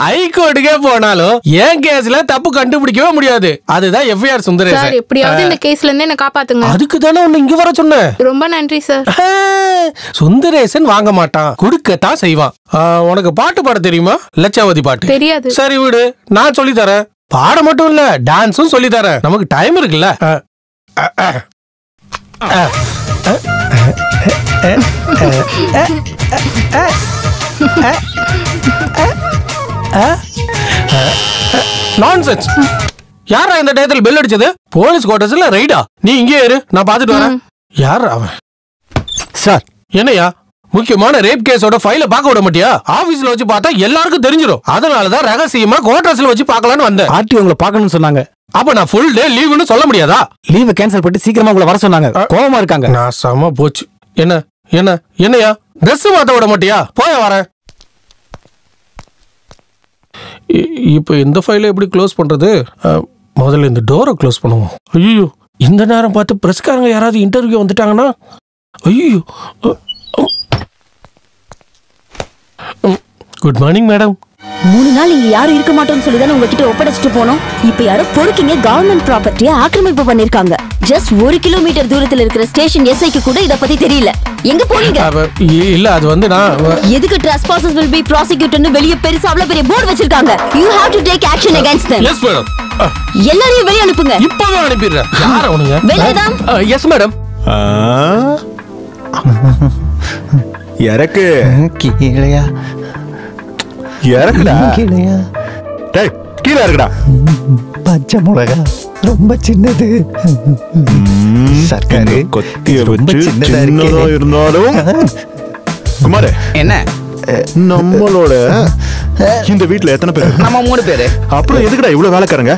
ஹைகோர்ட்டுக்கே போனாலும் என் கேஸ்ல தப்பு கண்டுபிடிக்கவே முடியாது. அதுதான் எஃப்ஐஆர் சுந்தரேசன். சார் எப்படியாவது இந்த கேஸ்ல இருந்து என்ன காப்பாத்துங்க. அதுக்கு தானே உன்னை இங்க வர சொன்னேன். ரொம்ப நன்றி சார். சுந்தரேசன் வாங்க மாட்டான், கொடுக்கத்தான் செய்வான். உனக்கு பாட்டு பாட தெரியுமா? லட்சாவதி பாட்டு தெரியாது. சரி விடு, நான் சொல்லி தரேன். பாட மட்டும் இல்ல, டான்ஸும் சொல்லி தரேன். நமக்கு டைம் இருக்குல்ல. நான்சென்ஸ். யாரா இந்த டயத்தில் பெல் அடிச்சது? போலீஸ் குவார்டர்ஸ்ல ரைடா? நீ இங்கே இரு, நான் பாத்துட்டு வரேன். யார் அவன்? சார் என்னையா முக்கியமான ரேப் கேஸோட ஃபைல பார்க்க விட மாட்டியா? ஆபீஸ்ல வச்சு பார்த்தா எல்லாருக்கும் தெரிஞ்சிடும். அதனாலதான் ரகசியமா குவார்டர்ஸ்ல வச்சு பார்க்கலான்னு வந்தேன். ஆர்டி உங்களை பார்க்கணும்னு சொன்னாங்க. அப்ப நான் ஃபுல் டே லீவுன்னு சொல்ல முடியாதா? லீவை கேன்சல் பண்ணி சீக்கிரமா உங்களை வர சொன்னாங்க. கோவமா இருக்காங்க. நான் சம போச்சு. என்ன என்ன என்னையா ட்ரெஸ் மாத்த விட மாட்டியா? போய வரேன். இப்போ இந்த ஃபைலை எப்படி க்ளோஸ் பண்றது? முதல்ல இந்த டோரை க்ளோஸ் பண்ணுவோம். ஐயோ, இந்த நேரம் பார்த்து பிரஸ்காரங்க யாராவது இன்டர்வியூ வந்துட்டாங்கன்னா, ஐயோ. Good morning madam. 3 நாள் இங்க யாரும் இருக்க மாட்டோம்னு சொல்லி தானே உங்ககிட்ட ஒப்படைச்சிட்டு போனோம். இப்ப யாரோ பொறுக்கிங்க கவர்மெண்ட் ப்ராப்பர்ட்டியை ஆக்கிரமிப்பு பண்ணிருக்காங்க. ஜஸ்ட் 1 கிலோமீட்டர் தூரத்துல இருக்கிற ஸ்டேஷன் எஸ்ஐக்கு கூட இத பத்தி தெரியல. எங்க போறீங்க? இல்ல, அது வந்து நான் எதுக்கு trespassers will be prosecuted ன்னு வெளிய பெருசா அவ்வளவு பெரிய போர்டு வச்சிருக்காங்க. You have to take action against them. Yes madam. எல்லாரையும் வெளிய அனுப்புங்க. இப்பவே அனுப்பிடுறேன். யார் அவனுங்க? வெளியதான். Yes madam. இறக்கு கீழயா இறக்குடா. கீழயா டேய் கீழே இறக்குடா. பச்சை மிளகா ரொம்ப சின்னது. சர்க்காரு கொத்திய ரொம்ப வச்சு சின்னதா சின்னதா இருந்தாலும் குமாரே, என்ன நம்மளோட இந்த வீட்ல எத்தனை பேர்? நம்ம 3 பேரு. அப்புறம் எதுக்குடா இவ்வளவு வேலைக்காரங்க?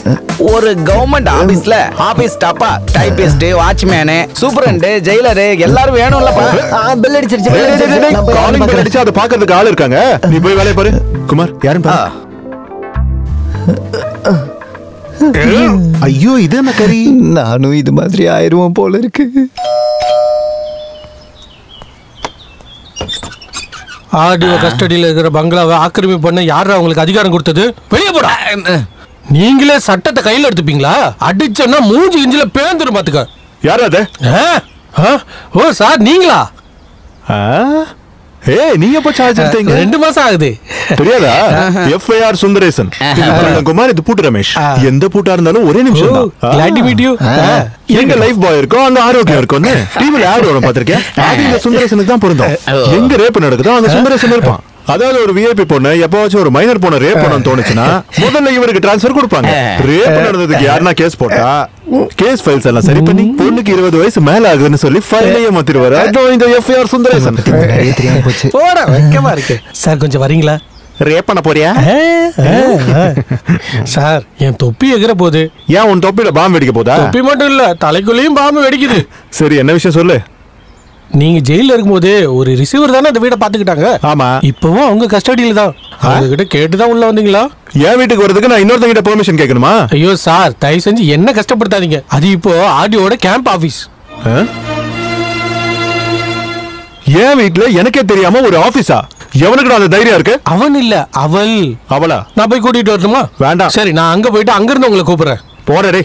ஒரு கவர்மெண்ட் ஆபீஸ்ல ஆபீஸ் ஸ்டாப்பா, டைபிஸ்ட், வாட்ச்மேன், சூப்பரண்ட், ஜெயிலர் எல்லாரும் வேணும்லப்பா. பெல் அடிச்சிருச்சு. காலிங் பெல் அடிச்சு அதை பாக்குறதுக்கு ஆள் இருக்காங்க. நீ போய் வேலைய பாரு. குமார் யாரும் பாரு. ஐயோ, இது என்ன கறி? நானும் இது மாதிரி ஆயிடுவோம் போல இருக்கு. ஆர்டிஓ கஸ்டடியில் இருக்கிற பங்களாவை ஆக்கிரமிப்பு பண்ண யாரா உங்களுக்கு அதிகாரம் கொடுத்தது? வெளியே போடா. நீங்களே சட்டத்தை கையில் எடுத்துப்பீங்களா? அடிச்சோன்னா 3 இன்ச்சில பேந்துரும் பாத்துக்க. யாரா அது? ஓ சார், நீங்களா? ஏய், நீங்க எப்ப சார்ஜ் எடுத்தீங்க? 2 மாசம் ஆகுது. தெரியாதா? எஃப்ஐஆர் சுந்தரேசன். குமார், இது பூட்டு ரமேஷ். எந்த பூட்டா இருந்தாலும் ஒரே நிமிஷம் தான். Glad to meet you. எங்க லைஃப் பாய் இருக்கோ அங்க ஆரோக்கியம் இருக்கும்னு டிவில ஆட் வரும் பாத்திருக்கேன். அது இந்த சுந்தரேசனுக்கு தான் பொருந்தும். எங்க ரேப் நடக்குதோ அங்க சுந்தரேசன் இருப்பான். அதாவது ஒரு விஐபி பொண்ணு எப்பவாச்சும் ஒரு மைனர் பொண்ணு ரேப் பண்ணணும்னு தோணுச்சுன்னா முதல்ல இவருக்கு டிரான்ஸ்ஃபர் கொடுப்பாங்க. ரேப் நடந்ததுக்கு யாருன்னா கேஸ் போட்டா கேஸ் ஃபைல்ஸ் எல்லாம் சரி பண்ணி பொண்ணுக்கு 20 வயசு மேல ஆகுதுன்னு சொல்லி ஃபைலையே மாத்திடுவாரு. அதான் இந்த எஃப்ஐஆர் சுந்தரேசன். தெரியாம போச்சு. போடா, வெக்கமா இருக்கு. சார் கொஞ்சம் வரீங்களா? ரேப் பண்ண போறியா? சார், என் தொப்பி எகிற போகுது. ஏன் உன் தொப்பில பாம்பு வெடிக்க போதா? தொப்பி மட்டும் இல்ல, தலைக்குள்ளேயும் பாம்பு வெடிக்குது. சரி, என்ன விஷயம் சொல்லு. நீங்க ஜெயில இருக்கும்போது ஒரு ரிசீவர் தானே அந்த வீட்டை பாத்துக்கிட்டாங்க. ஆமா. இப்பவும் அவங்க கஸ்டடியில தான். அவங்க கிட்ட கேட்டுதான் உள்ள வந்தீங்களா? என் வீட்டுக்கு வரதுக்கு நான் இன்னொருத்தங்கிட்ட பெர்மிஷன் கேட்கணுமா? ஐயோ சார், தயவு செஞ்சு என்ன கஷ்டப்படுத்தாதீங்க. அது இப்போ ஆர்டிஓட கேம்ப் ஆபீஸ். என் வீட்டுல எனக்கே தெரியாம ஒரு ஆபீஸா? எவனுக்கு அந்த தைரியம் இருக்கு? அவன் இல்ல, அவள். அவளா? நான் போய் கூட்டிட்டு வரட்டுமா? வேண்டாம். சரி, நான் அங்க போயிட்டு அங்க இருந்து உங்களை கூப்பிடுறேன். போறே.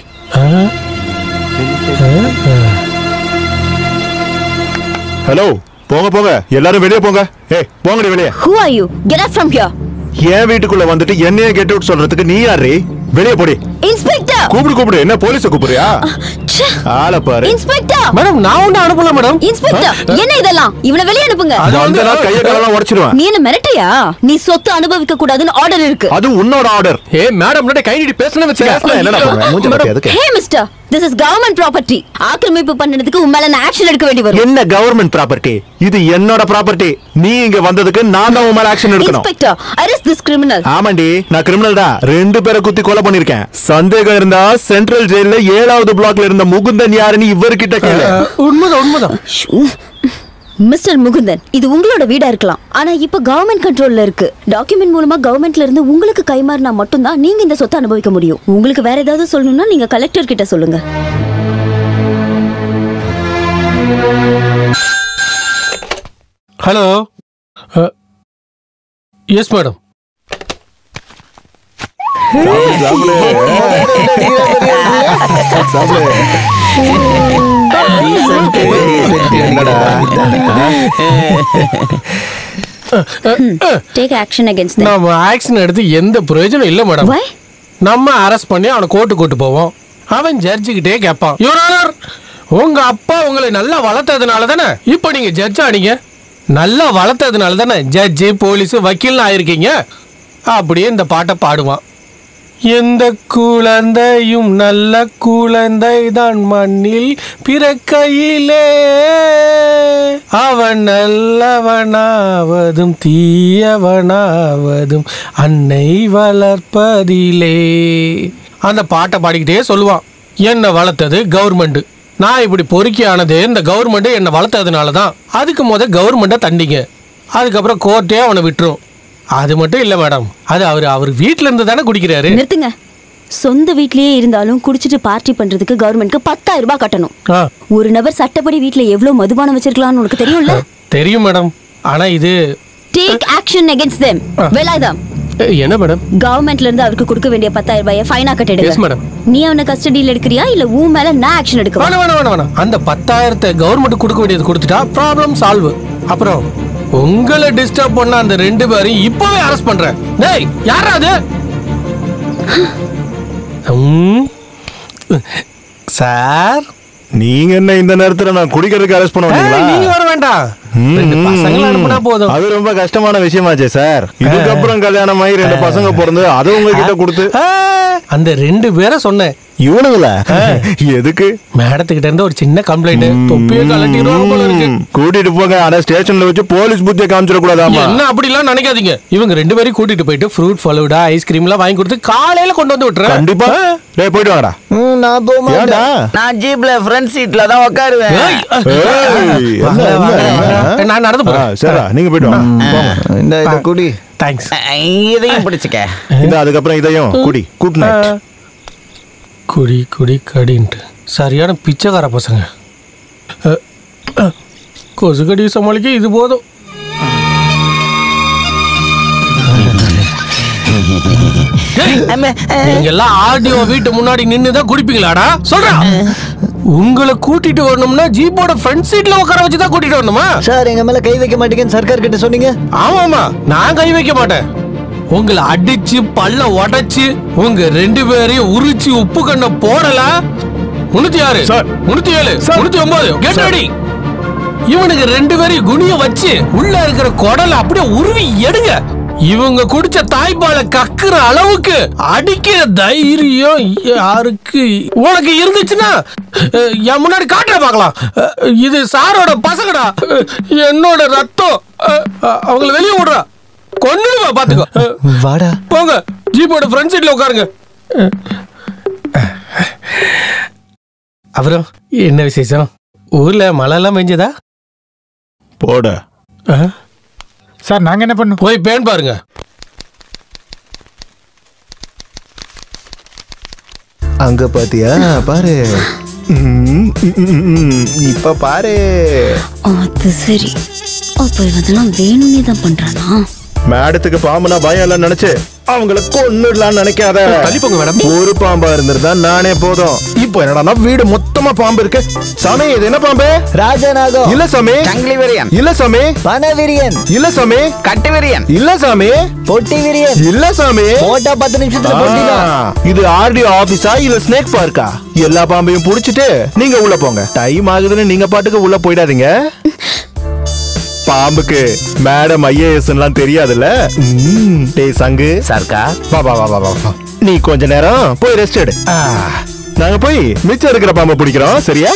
ஹலோ, போங்க போங்க, எல்லாரும் வெளியே போங்க. ஏய், போங்கடி வெளியே. Who are you? Get out from here. என் வீட்டுக்குள்ள வந்துட்டு என்னைய கெட் அவுட் சொல்றதுக்கு நீ யாரு? வெளியே போடி. இன்ஸ்பெக்டர். கூப்பிடு. என்ன போலீஸ கூப்பிடுறியா? ஆள பாரு. இன்ஸ்பெக்டர். மேடம், நான் ஒண்ணு அனுப்பல மேடம். இன்ஸ்பெக்டர், என்ன இதெல்லாம்? இவனை வெளிய அனுப்புங்க. அந்த நாள் கைய காலெல்லாம் உடைச்சிடுவேன். நீ என்ன மிரட்டியா? நீ சொத்து அனுபவிக்க கூடாதுன்னு ஆர்டர் இருக்கு. அது உன்னோட ஆர்டர். ஏய் மேடம், முன்னாடி கை நீட்டி பேசணும் வெச்சுக்க. என்னடா பண்ற? மூஞ்சி பத்தி எதுக்கு? ஹே mister, this is government property. ஆக்கிரமிப்பு பண்ணதுக்கு உன் மேல நான் ஆக்ஷன் எடுக்க வேண்டி வரும். என்ன கவர்மெண்ட் ப்ராப்பர்ட்டி? இது என்னோட ப்ராப்பர்ட்டி. நீ இங்க வந்ததுக்கு நான் தான் உன் மேல ஆக்ஷன் எடுக்கணும். Inspector, arrest this criminal. ஆமாண்டி, நான் கிரிமினல் தான். 2 பேரை குத்தி கொலை பண்ணிருக்கேன். சந்தேகம் இருந்தா சென்ட்ரல் ஜெயில்ல 7வது பிளாக்ல இருந்த முகுந்தன் யாருன்னு இவர்கிட்ட கேளு. உண்மைதான். மிஸ்டர் முகுந்தன், இது உங்களோட வீடா இருக்கலாம். ஆனா இப்ப கவர்மெண்ட் கண்ட்ரோல்ல இருக்கு. டாக்குமெண்ட் மூலமா கவர்மெண்ட்ல இருந்து உங்களுக்கு கைமாறினா மட்டும்தான் நீங்க இந்த சொத்தை அனுபவிக்க முடியும். உங்களுக்கு வேற ஏதாவது சொல்லணும்னா நீங்க கலெக்டர் கிட்ட சொல்லுங்க. Hello, yes madam. Take action against them. நம்ம ஆக்ஷன் எடுத்து எந்த பிரயோஜனம் இல்ல மேடம். Why? நம்ம அரெஸ்ட் பண்ணி அவனை கோர்ட்டு கூட்டு போவோம். அவன் ஜட்ஜுக்கிட்டே கேட்பான், யுவர் ஆனர், உங்க அப்பா உங்களை நல்லா வளர்த்ததுனால தானே இப்ப நீங்க ஜட்ஜ் ஆனீங்க. நல்லா வளர்த்ததுனால தானே ஜட்ஜு போலீஸ் வக்கீல்னு ஆயிருக்கீங்க. அப்படியே இந்த பாட்டை பாடுவான். எந்த குழந்தையும் நல்ல குழந்தை தான் மண்ணில் பிறக்கையிலே, அவன் நல்லவனாவதும் தீயவனாவதும் அன்னை வளர்ப்பதிலே. அந்த பாட்டை பாடிக்கிட்டே சொல்லுவான், என்னை வளர்த்தது கவர்மெண்ட், நான் இப்படி பொறுக்கி ஆனது இந்த கவர்மெண்ட் என்னை வளர்த்ததுனால தான். அதுக்கு கவர்மெண்ட்டை தண்டிங்க, அதுக்கப்புறம் கோர்ட்டே அவனை விட்டுரும். அது மட்டும் இல்ல மேடம், அது அவர் வீட்ல இருந்து தானே குடிக்கிறாரு. நிறுத்துங்க. சொந்த வீட்லயே இருந்தாலும் குடிச்சிட்டு பார்ட்டி பண்றதுக்கு கவர்மெண்ட்க்கு 10,000 ரூபாய் கட்டணும். ஒரு நபர் சட்டப்படி வீட்ல எவ்வளவு மதுபானம் வச்சிருக்கலாம்னு உனக்கு தெரியும்ல? தெரியும் மேடம். ஆனா இது take action against them. Velayudham, என்ன மேடம்? கவர்மெண்ட்ல இருந்து அவருக்கு கொடுக்க வேண்டிய 10,000 ரூபாயை ஃபைனா கட்டிடுங்க. Yes madam. நீ அவனை கஸ்டடியில எடுக்கறியா இல்ல ஊ மேல நான் ஆக்ஷன் எடுக்கவா? வேணாம். அந்த 10,000 கவர்மெண்ட் கொடுக்க வேண்டியது கொடுத்துட்டா ப்ராப்ளம் சால்வ். அப்புறம் உங்களை டிஸ்டர்ப் பண்ண அந்த 2 பேரையும் இப்பவே அரெஸ்ட் பண்றேன். டேய், யாரா அது? சார், நீங்க என்ன இந்த நேரத்துல நான் குடிக்கிறதுக்கு அரெஸ்ட் பண்ணுவீங்களா? நீங்க வர வேண்டாம், 2 பசங்களை அனுப்புனா போதும். அது ரொம்ப கஷ்டமான விஷயமாச்சே சார். இதுக்கப்புறம் கல்யாணம் ஆகி 2 பசங்க பிறந்து அதை உங்ககிட்ட கொடுத்து அந்த 2 பேரை சொன்னேன். இவனுங்களா? எதுக்கு? மேடத்துக்கிட்ட இருந்து ஒரு சின்ன கம்ப்ளைண்ட், தொப்பியை கலட்டிடுவாங்க போல இருக்கு. கூட்டிட்டு போங்க, ஆனா ஸ்டேஷன்ல வச்சு போலீஸ் புத்தியை காமிச்சிட கூடாதாமா? என்ன அப்படிலாம் நினைக்காதீங்க. இவங்க 2 பேரையும் கூட்டிட்டு போயிட்டு ஃப்ரூட் ஃபலூடா ஐஸ்கிரீம் எல்லாம் வாங்கி கொடுத்து காலையில கொண்டு வந்து விட்டுறேன். கண்டிப்பா. டேய், போயிட்டு வாங்கடா. நான் போக மாட்டேன். நான் ஜீப்ல ஃப்ரண்ட் சீட்ல தான் உட்காருவேன். நான் நடந்து போறேன். சரிடா, நீங்க போயிட்டு வாங்க. இந்த குடி. தேங்க்ஸ். இதையும் பிடிச்சுக்க. இந்த அதுக்கப்புறம் இதையும் குடி. Good night. குடி கடின்ட்டு சரியான பிச்சைக்கார பசங்க. கொசுக்கடி சமாளிக்க இது போதும். நீங்க எல்லாம் ஆடியோ வீட்டு முன்னாடி நின்னுதான் குடிப்பீங்களாடா? சொல்றா. உங்களை கூட்டிட்டு வரணும்னா ஜீப்போட ஃப்ரண்ட் சீட்ல உட்கார வச்சுதான் கூட்டிட்டு வரணுமா? சார், எங்க மேல கை வைக்க மாட்டீங்கன்னு சர்க்கார் கிட்ட சொன்னீங்க. ஆமாமா, நான் கை வைக்க மாட்டேன். உங்களை அடிச்சு பல்ல உடைச்சு உங்க 2 பேரையும் உரிச்சு உப்பு கண்ண போடல. 306 307 309 கெட் ரெடி. இவனுக்கு 2 பேரையும் குனிய வச்சு உள்ள இருக்கிற குடலை அப்படியே உருவி எடுங்க. இவங்க குடிச்ச தாய்ப்பாலை கக்குற அளவுக்கு அடிக்கிற தைரியம் யாருக்கு உனக்கு இருந்துச்சுன்னா என் முன்னாடி காட்டுற பார்க்கலாம். இது சாரோட பசங்கடா, என்னோட ரத்தம். அவங்கள வெளியே விடுறா, கொன்னுடுவா, பாத்துக்கோ. வாடா, போங்க, ஜீப்போட ஃப்ரண்ட் சீட்ல உட்காருங்க. அப்புறம் என்ன விசேஷம்? ஊர்ல மழை எல்லாம் பெஞ்சதா? போட சார், நாங்க என்ன பண்ணோம்? போய் பேன் பாருங்க. அங்க பாத்தியா? பாரு, இப்ப பாரு. அது சரி. அப்ப இதெல்லாம் வேணும்னே தான் பண்றானா? மேடத்துக்கு பாம்புனா பயம் இல்ல நினைச்சு அவங்கள கொன்னுடலாம்னு நினைக்காத. தள்ளிப்போங்க மேடம். ஒரு பாம்பா இருந்திருந்தா நானே போதும். இப்போ என்னடா வீடு மொத்தமா பாம்பு இருக்கு. சாமி, இது என்ன பாம்பு? ராஜநாகம். இல்ல சாமி. சங்கிலி விரியன். இல்ல சாமி. பனவிரியன். இல்ல சாமி. கட்டு விரியன். இல்ல சாமி. பொட்டி விரியன். இல்ல சாமி. போட்டா 10 நிமிஷத்துல பொட்டிதான். இது ஆர்டிஓ ஆபீஸா இல்ல ஸ்னேக் பார்க்கா? எல்லா பாம்பையும் புடிச்சிட்டு நீங்க உள்ள போங்க. டைம் ஆகுதுன்னு நீங்க பாட்டுக்கு உள்ள போயிடாதீங்க. பாம்புக்கு மேடம் ஐஏஎஸ் எல்லாம் தெரியாதுல்ல. டேய் சங்கு, சர்க்கார், வா வா வா வா வா. நீ கொஞ்ச நேரம் போய் ரெஸ்ட் எடு. நாங்க போய் மிச்சம் இருக்கிற பாம்பை பிடிக்கிறோம், சரியா?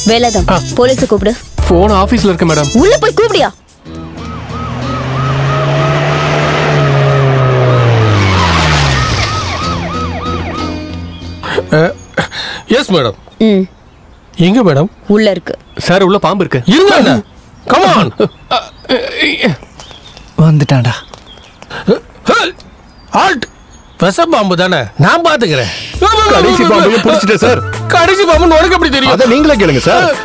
வேலாயுதம், போலீஸ கூப்பிடு. போன் ஆபீஸ்ல இருக்கு மேடம். உள்ள போய் கூப்பிடியா? Yes madam. எங்க மேடம்? உள்ள இருக்கு சார். உள்ள பாம்பு இருக்கு. இருங்க. Come on. வந்துட்டான்டா. ஆல்ட். விஷ பாம்பு தானே, நான் பாத்துக்கிறேன். கடைசி பாம்பையும் பிடிச்சிட்டேன் சார். கடைசி பாம்பு உனக்கு எப்படி தெரியும்? அத நீங்களே கேளுங்க சார்.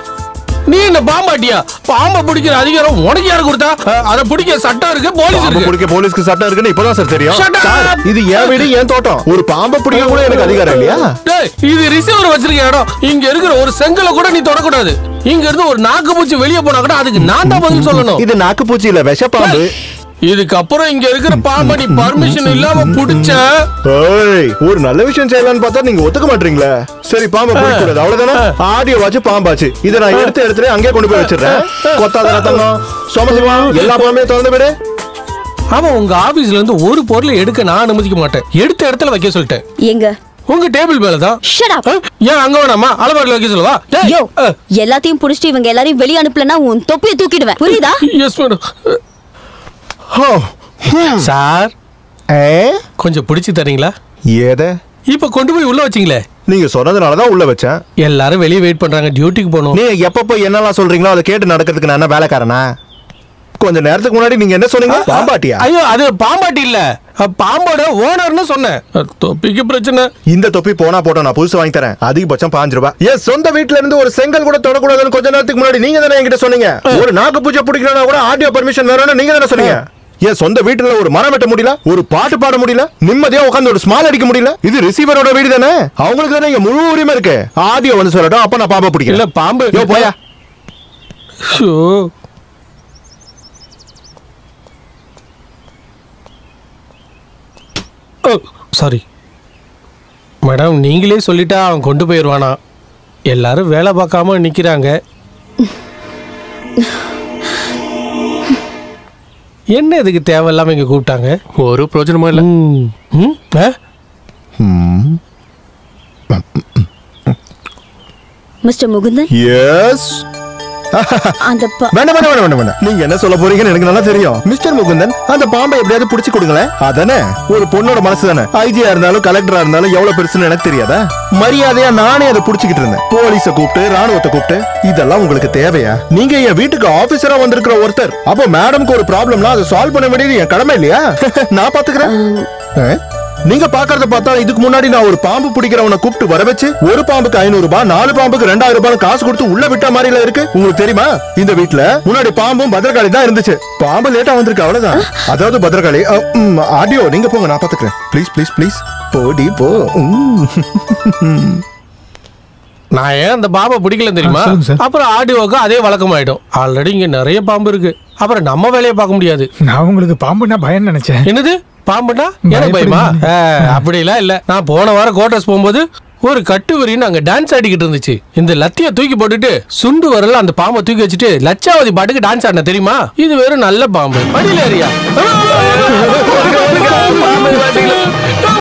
நீ என்ன பாம்பாட்டியா? பாம்பை பிடிக்கிற அதிகாரம் உனக்கு யாரு கொடுத்தா? அதை பிடிக்க சட்டம் இருக்கு, போலீஸ் இருக்கு. பிடிக்க போலீஸ்க்கு சட்டம் இருக்குன்னு இப்பதான் சார் தெரியும். Shut up! சார், இது என் வீடு, என் தோட்டம். ஒரு பாம்பை பிடிக்க கூட எனக்கு அதிகாரம் இல்லையா? டேய், இது ரிசீவர் வச்சிருக்க இடம். இங்க இருக்கிற ஒரு செங்கலை கூட நீ தொடக்கூடாது. இங்க இருந்து ஒரு நாக்கு பூச்சி வெளியே போனா கூட அதுக்கு நான் தான் பதில் சொல்லணும். இது நாக்கு பூச்சி இல்ல, விஷ பாம்பு. இதுக்கப்புறம் இங்க இருக்கிற பாம்பை நீ பர்மிஷன் இல்லாம புடிச்ச. ஒரு நல்ல விஷயம் செய்யலாம்னு பார்த்தா நீங்க ஒத்துக்க மாட்டீங்களா? சரி, பாம்பை பிடிக்க கூடாது அவ்வளவுதானே. ஆடியோ வாட்ச் பாம்பாச்சு. இதை நான் எடுத்து அங்கே கொண்டு போய் வச்சிடுறேன். கொத்தாத தங்கம், சோமசிவா, எல்லா பாம்பையும் திறந்து விடு. அவன் உங்க ஆபீஸ்ல இருந்து ஒரு பொருளை எடுக்க நான் அனுமதிக்க மாட்டேன். எடுத்த இடத்துல வைக்க சொல்லிட்டேன். எங்க? உங்க டேபிள் மேலதான். Shut up. ஏன் அங்க வேணாமா? அளவாடுல வைக்க சொல்லவா? யோ, எல்லாத்தையும் புடிச்சிட்டு இவங்க எல்லாரையும் வெளிய அனுப்பலனா உன் தொப்பியை தூக்கிடுவேன். புரியுதா? Yes madam. சார், கொஞ்சம் பிடிச்சி தரீங்களா? ஏத இப்ப கொண்டு போய் உள்ள வச்சீங்களே. நீங்க சொன்னதுனாலதான் உள்ள வச்சேன். எல்லாரும் வெளியே வெயிட் பண்றாங்க, டியூட்டிக்கு போகணும். நீங்க எப்ப என்னெல்லாம் சொல்றீங்களோ அதை கேட்டு நடக்கிறதுக்கு நான் என்ன வேலைக்காரனா? கொஞ்ச நேரத்துக்கு முன்னாடி நீங்க என்ன சொன்னீங்க? பாம்பாட்டியா? ஐயோ, அது பாம்பாட்டி இல்ல, பாம்போட ஓனர்னு சொன்னேன். தொப்பிக்கு பிரச்சனை. இந்த தொப்பி போனா போட்டோம், நான் புதுசு வாங்கி தரேன். அதிகபட்சம் 5 ரூபாய். என் சொந்த வீட்டுல இருந்து ஒரு செங்கல் கூட தொடக்கூடாதுன்னு கொஞ்ச நேரத்துக்கு முன்னாடி நீங்க தானே என்கிட்ட சொன்னீங்க. ஒரு நாக்கு பூஜை பிடிக்கணும்னா கூட ஆடியோ பர்மிஷன் வேணும்னு நீங்க தானே சொன்னீங்க. என் சொந்த வீட்டுல ஒரு மரம் வெட்ட முடியல, ஒரு பாட்டு பாட முடியல, நிம்மதியா உட்காந்து ஒரு ஸ்மால் அடிக்க முடியல. இது ரிசீவரோட வீடு தானே, அவங்களுக்கு தானே இங்க முழு உரிமை இருக்கு. ஆடியோ வந்து சொல்லட்டும், அப்ப நான் பாம்பை பிடிக்கல. இல்ல பாம்பு. யோ போயா. சாரி மேடம், நீங்களே சொல்லிட்டா அவன் கொண்டு போயிடுவானா? எல்லாரும் வேலை பார்க்காம நிக்கிறாங்க. என்ன இதுக்கு தேவையில்லாம இங்க கூப்பிட்டாங்க? ஒரு பிரயோஜனமும் இல்லை. மிஸ்டர் முகுந்தன். எஸ். அந்த வேண்டாம். நீங்க என்ன சொல்ல போறீங்கன்னு எனக்கு நல்லா தெரியும். மிஸ்டர் முகுந்தன், அந்த பாம்பை எப்படியாவது புடிச்சு கொடுங்களேன். அதானே ஒரு பொண்ணோட மனசு தானே. ஐஜியா இருந்தாலும் கலெக்டரா இருந்தாலும் எவ்வளவு பெருசுன்னு எனக்கு தெரியாதா? மரியாதையா நானே அதை புடிச்சுக்கிட்டு இருந்தேன். போலீஸ கூப்பிட்டு, ராணுவத்தை கூப்பிட்டு. இதெல்லாம் உங்களுக்கு தேவையா? நீங்க என் வீட்டுக்கு ஆபீசரா வந்திருக்கிற ஒருத்தர். அப்போ மேடம்க்கு ஒரு ப்ராப்ளம்னா அதை சால்வ் பண்ண வேண்டியது என் கடமை இல்லையா? நான் பாத்துக்கிறேன். நீங்க பாக்குறத பார்த்தா இதுக்கு முன்னாடி நான் ஒரு பாம்பு பிடிக்கிறவனை கூப்பிட்டு வர வச்சு ஒரு பாம்புக்கு 500 ரூபாய், 4 பாம்புக்கு 2000 ரூபாய் காசு கொடுத்து உள்ள விட்ட மாதிரி இருக்கு. உங்களுக்கு தெரியுமா? இந்த வீட்டுல முன்னாடி பாம்பும் பத்திரகாளி தான் இருந்துச்சு. பாம்பு லேட்டா வந்திருக்கு அவ்வளவுதான். அதாவது பத்திரகாளி. ஆடியோ நீங்க போங்க, நான் பாத்துக்கிறேன். ப்ளீஸ் ப்ளீஸ் ப்ளீஸ் போடி போ. நான் ஏன் அந்த பாம்பை பிடிக்கல தெரியுமா? அப்புறம் ஆடியோக்கு அதே வழக்கமாயிடும். ஆல்ரெடி இங்க நிறைய பாம்பு இருக்கு. அப்புறம் நம்ம வேலையை பார்க்க முடியாது. நான் உங்களுக்கு பாம்புனா பயம் நினைச்சேன். என்னது பாம்புனா எனக்கு பயமா? அப்படிலாம் இல்ல. நான் போன வாரம் கோட்டர்ஸ் போகும்போது ஒரு கட்டுவரின்னு அங்க டான்ஸ் ஆடிக்கிட்டு இருந்துச்சு. இந்த லத்திய தூக்கி போட்டுட்டு சுண்டு வரல அந்த பாம்பை தூக்கி வச்சுட்டு லட்சாவதி பாட்டுக்கு டான்ஸ் ஆடின தெரியுமா? இது வெறும் நல்ல பாம்பு. அடியில ஏரியா